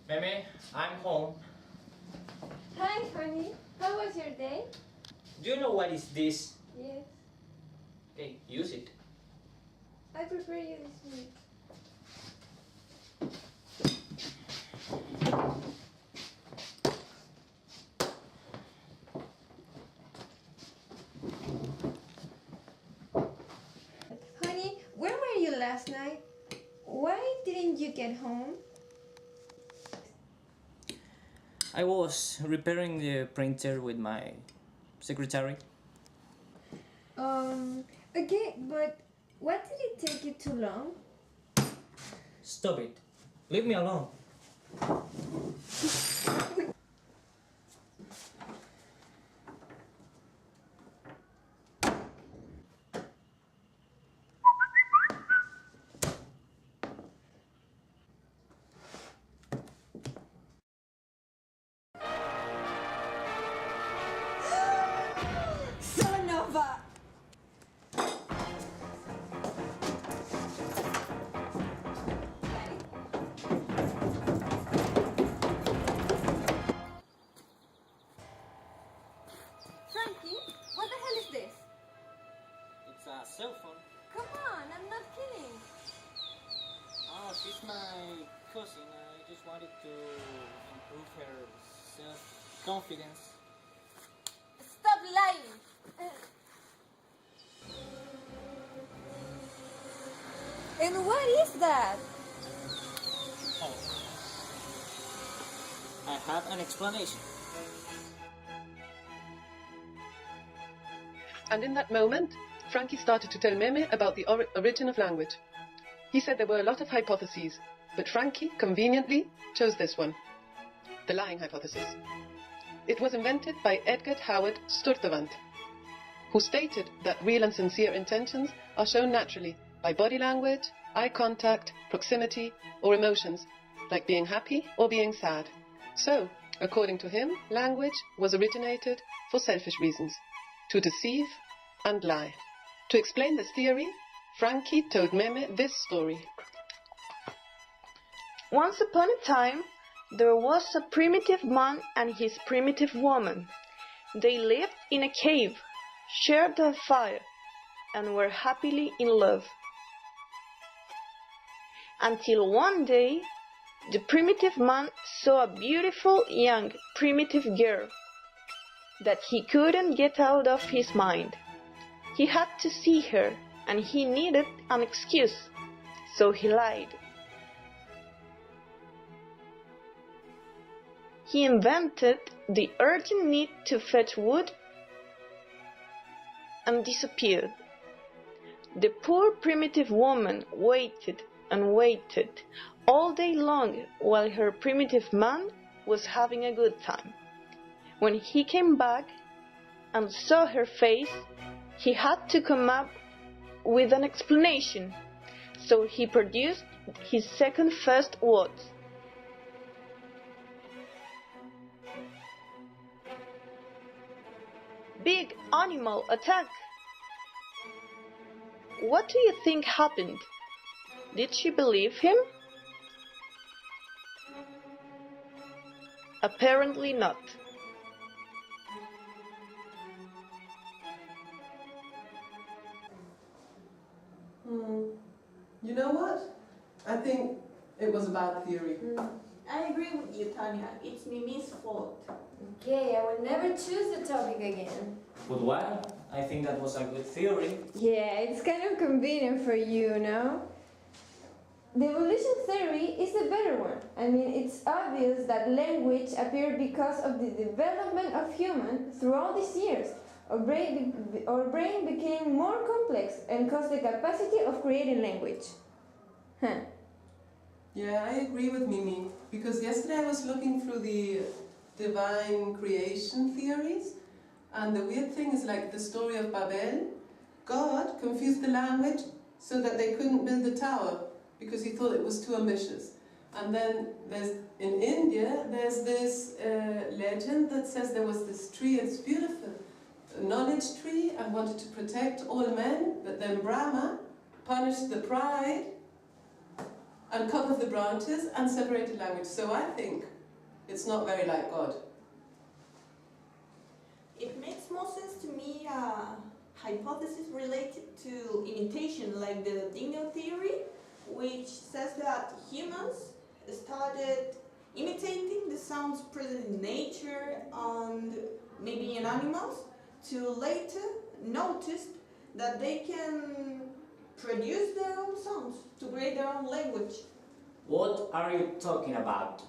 Meme, I'm home. Hi, honey. How was your day? Do you know what is this? Yes. Okay, use it. I prepare you this meat. Honey, where were you last night? Why didn't you get home? I was repairing the printer with my secretary. Okay, but why did it take you too long? Stop it. Leave me alone. Son of a... Frankie, what the hell is this? It's a cell phone. Come on, I'm not kidding. Oh, she's my cousin. I just wanted to improve her self-confidence. Stop lying. And what is that? Oh. I have an explanation. And in that moment, Frankie started to tell Meme about the origin of language. He said there were a lot of hypotheses, but Frankie, conveniently, chose this one, the lying hypothesis. It was invented by Edgar Howard Sturtevant, who stated that real and sincere intentions are shown naturally by body language, eye contact, proximity, or emotions, like being happy or being sad. So, according to him, language was originated for selfish reasons, to deceive and lie. To explain this theory, Frankie told Meme this story. Once upon a time, there was a primitive man and his primitive woman. They lived in a cave, shared a fire, and were happily in love. Until one day, the primitive man saw a beautiful young primitive girl that he couldn't get out of his mind. He had to see her, and he needed an excuse, so he lied. He invented the urgent need to fetch wood and disappeared. The poor primitive woman waited and waited all day long while her primitive man was having a good time. When he came back and saw her face, he had to come up with an explanation, so he produced his second first words. Big animal attack! What do you think happened? Did she believe him? Apparently not. You know what? I think it was a bad theory. I agree with you, Tanya. It's Mimi's fault. Okay, I will never choose the topic again. But why? I think that was a good theory. Yeah, it's kind of convenient for you, no? The evolution theory is the better one. I mean, it's obvious that language appeared because of the development of humans throughout these years. Our brain became more complex and caused the capacity of creating language. Huh. Yeah, I agree with Mimi, because yesterday I was looking through the divine creation theories, and the weird thing is, like the story of Babel, God confused the language so that they couldn't build the tower because he thought it was too ambitious. And then in India there's this legend that says there was this tree, it's beautiful, a knowledge tree, and wanted to protect all men, but then Brahma punished the pride and cut off the branches and separated language. So I think it's not very like God. It makes more sense to me hypothesis related to imitation, like the dingo theory, which says that humans started imitating the sounds present in nature and maybe in animals, to later notice that they can produce their own sounds, to create their own language. What are you talking about?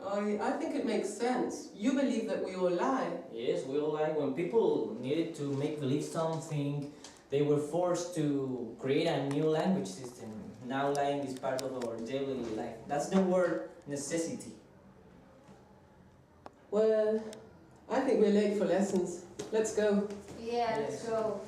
I think it makes sense. You believe that we all lie. Yes, we all like when people needed to make believe something, they were forced to create a new language system. Now lying is part of our daily life. That's the word necessity. Well, I think we're late for lessons. Let's go. Yeah, let's Yes. go.